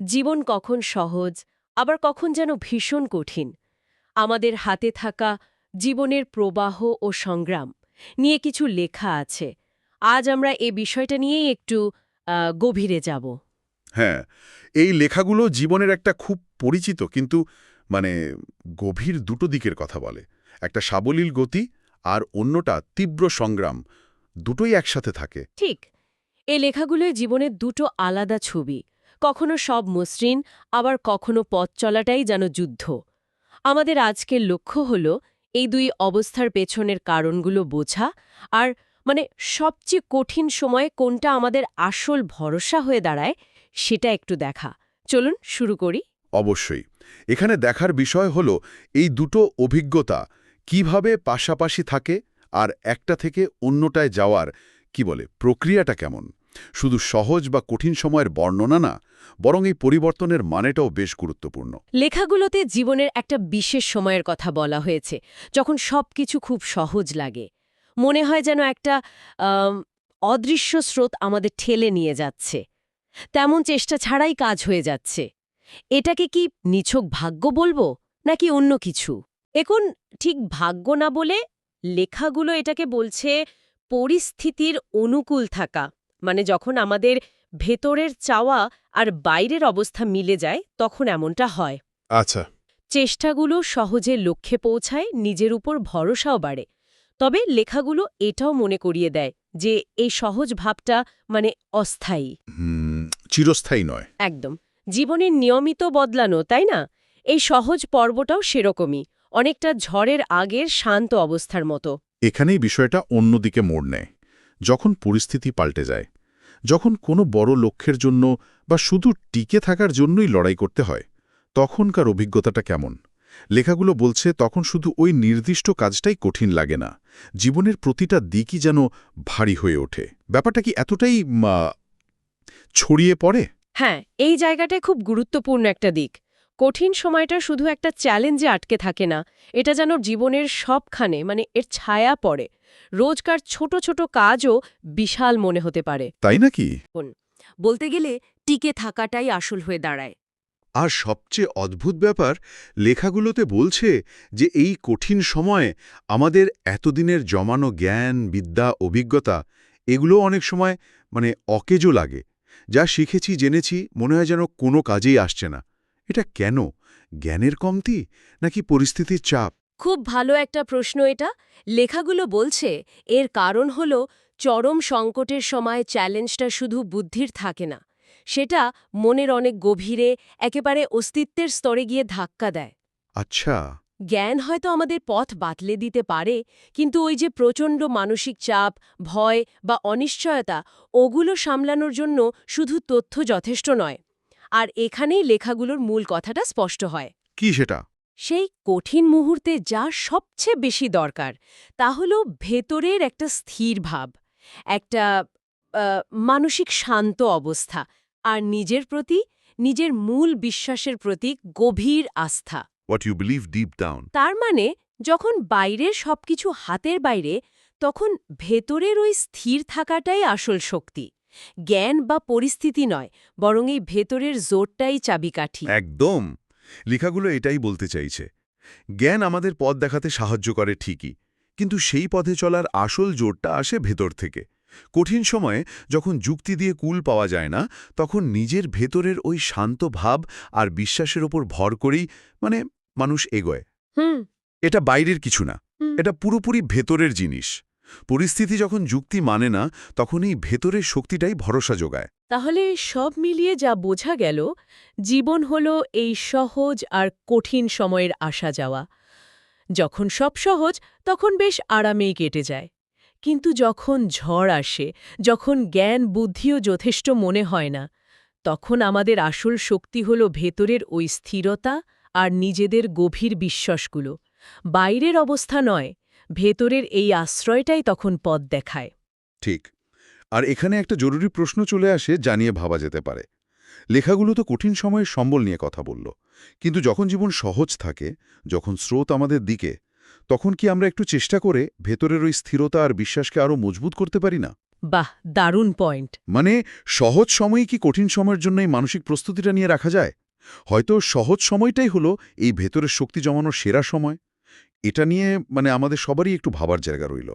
জীবন কখন সহজ আবার কখন যেন ভীষণ কঠিন আমাদের হাতে থাকা জীবনের প্রবাহ ও সংগ্রাম নিয়ে কিছু লেখা আছে। আজ আমরা এ বিষয়টা নিয়েই একটু গভীরে যাব। হ্যাঁ, এই লেখাগুলো জীবনের একটা খুব পরিচিত কিন্তু মানে গভীর দুটো দিকের কথা বলে। একটা সাবলীল গতি আর অন্যটা তীব্র সংগ্রাম, দুটোই একসাথে থাকে। ঠিক, এই লেখাগুলোয় জীবনের দুটো আলাদা ছবি, কখনো সব মসৃণ, আবার কখনো পথ চলাটাই যেন যুদ্ধ। আমাদের আজকের লক্ষ্য হল এই দুই অবস্থার পেছনের কারণগুলো বোঝা আর সবচেয়ে কঠিন সময়ে কোনটা আমাদের আসল ভরসা হয়ে দাঁড়ায় সেটা একটু দেখা। চলুন শুরু করি। অবশ্যই এখানে দেখার বিষয় হলো এই দুটো অভিজ্ঞতা কিভাবে পাশাপাশি থাকে আর একটা থেকে অন্যটায় যাওয়ার প্রক্রিয়াটা কেমন। শুধু সহজ বা কঠিন সময়ের বর্ণনা না, বরং এই পরিবর্তনের মানেটাও বেশ গুরুত্বপূর্ণ। লেখাগুলোতে জীবনের একটা বিশেষ সময়ের কথা বলা হয়েছে, যখন সবকিছু খুব সহজ লাগে, মনে হয় যেন একটা আম, অদৃশ্য স্রোত আমাদের ঠেলে নিয়ে যাচ্ছে, তেমন চেষ্টা ছাড়াই কাজ হয়ে যাচ্ছে। এটাকে কি নিছক ভাগ্য বলবো নাকি অন্য কিছু? এখন ঠিক ভাগ্য না বলে লেখাগুলো এটাকে বলছে পরিস্থিতির অনুকূল থাকা, যখন আমাদের ভেতরের চাওয়া আর বাইরের অবস্থা মিলে যায় তখন এমনটা হয়। আচ্ছা। চেষ্টাগুলো সহজে লক্ষ্যে পৌঁছায়, নিজের উপর ভরসাও বাড়ে। তবে লেখাগুলো এটাও মনে করিয়ে দেয় যে এই সহজ ভাবটা অস্থায়ী। চিরস্থায়ী নয়। একদম। জীবনের নিয়মিত বদলানো, তাই না? এই সহজ পর্বটাও সেরকমই, অনেকটা ঝড়ের আগের শান্ত অবস্থার মতো। এখানেই বিষয়টা অন্যদিকে মোড় নেয়, যখন পরিস্থিতি পাল্টে যায়, যখন কোনো বড় লক্ষ্যের জন্য বা শুধু টিকে থাকার জন্যই লড়াই করতে হয়, তখনকার অভিজ্ঞতাটা কেমন। লেখাগুলো বলছে তখন শুধু ওই নির্দিষ্ট কাজটাই কঠিন লাগে না, জীবনের প্রতিটা দিকই যেন ভারী হয়ে ওঠে। ব্যাপারটা কি এতটাই ছড়িয়ে পড়ে? হ্যাঁ, এই জায়গাটায় খুব গুরুত্বপূর্ণ একটা দিক। কঠিন সময়টা শুধু একটা চ্যালেঞ্জে আটকে থাকে না, এটা যেন জীবনের সবখানে এর ছায়া পড়ে। রোজকার ছোট ছোট কাজও বিশাল মনে হতে পারে। তাই নাকি? বলতে গেলে টিকে থাকাটাই আসল হয়ে দাঁড়ায়। আর সবচেয়ে অদ্ভুত ব্যাপার, লেখাগুলোতে বলছে যে এই কঠিন সময়ে আমাদের এতদিনের জমানো জ্ঞান, বিদ্যা, অভিজ্ঞতা এগুলো অনেক সময় অকেজো লাগে। যা শিখেছি, জেনেছি, মনে হয় যেন কোনো কাজেই আসছে না। এটা কেন? জ্ঞানের কমতি নাকি পরিস্থিতির চাপ? খুব ভালো একটা প্রশ্ন এটা। লেখাগুলো বলছে এর কারণ হল চরম সংকটের সময় চ্যালেঞ্জটা শুধু বুদ্ধির থাকে না, সেটা মনের অনেক গভীরে, একেবারে অস্তিত্বের স্তরে গিয়ে ধাক্কা দেয়। আচ্ছা। জ্ঞান হয়তো আমাদের পথ বাতলে দিতে পারে, কিন্তু ওই যে প্রচণ্ড মানসিক চাপ, ভয় বা অনিশ্চয়তা, ওগুলো সামলানোর জন্য শুধু তথ্য যথেষ্ট নয়। আর এখানেই লেখাগুলোর মূল কথাটা স্পষ্ট হয়। কি সেটা? সেই কঠিন মুহূর্তে যা সবচেয়ে বেশি দরকার তা হল ভেতরের একটা স্থির ভাব, একটা মানসিক শান্ত অবস্থা, আর নিজের প্রতি, নিজের মূল বিশ্বাসের প্রতি গভীর আস্থা। What you believe deep down. তার যখন বাইরের সবকিছু হাতের বাইরে, তখন ভেতরের ওই স্থির থাকাটাই আসল শক্তি। জ্ঞান বা পরিস্থিতি নয়, বরং এই ভেতরের জোরটাই চাবিকাঠি। একদম। লেখাগুলো এটাই বলতে চাইছে। জ্ঞান আমাদের পথ দেখাতে সাহায্য করে ঠিকই, কিন্তু সেই পথে চলার আসল জোরটা আসে ভেতর থেকে। কঠিন সময়ে যখন যুক্তি দিয়ে কুল পাওয়া যায় না, তখন নিজের ভেতরের ওই শান্ত ভাব আর বিশ্বাসের ওপর ভর করেই মানুষ এগোয়। হুম। এটা বাইরের কিছু না, এটা পুরোপুরি ভেতরের জিনিস। পরিস্থিতি যখন যুক্তি মানে না, তখন এই ভেতরের শক্তিটাই ভরসা যোগায়। তাহলে সব মিলিয়ে যা বোঝা গেল, জীবন হল এই সহজ আর কঠিন সময়ের আসা যাওয়া। যখন সব সহজ তখন বেশ আরামেই কেটে যায়, কিন্তু যখন ঝড় আসে, যখন জ্ঞান বুদ্ধিও যথেষ্ট মনে হয় না, তখন আমাদের আসল শক্তি হল ভেতরের ওই স্থিরতা আর নিজেদের গভীর বিশ্বাসগুলো। বাইরের অবস্থা নয়, ভেতরের এই আশ্রয়টাই তখন পথ দেখায়। ঠিক। আর এখানে একটা জরুরি প্রশ্ন চলে আসে, জানিয়ে ভাবা যেতে পারে। লেখাগুলো তো কঠিন সময়ের সম্বল নিয়ে কথা বলল, কিন্তু যখন জীবন সহজ থাকে, যখন স্রোত আমাদের দিকে, তখন কি আমরা একটু চেষ্টা করে ভেতরের ওই স্থিরতা আর বিশ্বাসকে আরও মজবুত করতে পারি না? বাহ, দারুণ পয়েন্ট। মানে সহজ সময়ে কি কঠিন সময়ের জন্য এই মানসিক প্রস্তুতিটা নিয়ে রাখা যায়? হয়তো সহজ সময়টাই হলো এই ভেতরের শক্তি জমানোর সেরা সময়। এটা নিয়ে আমাদের সবারই একটু ভাবার জায়গা রইল।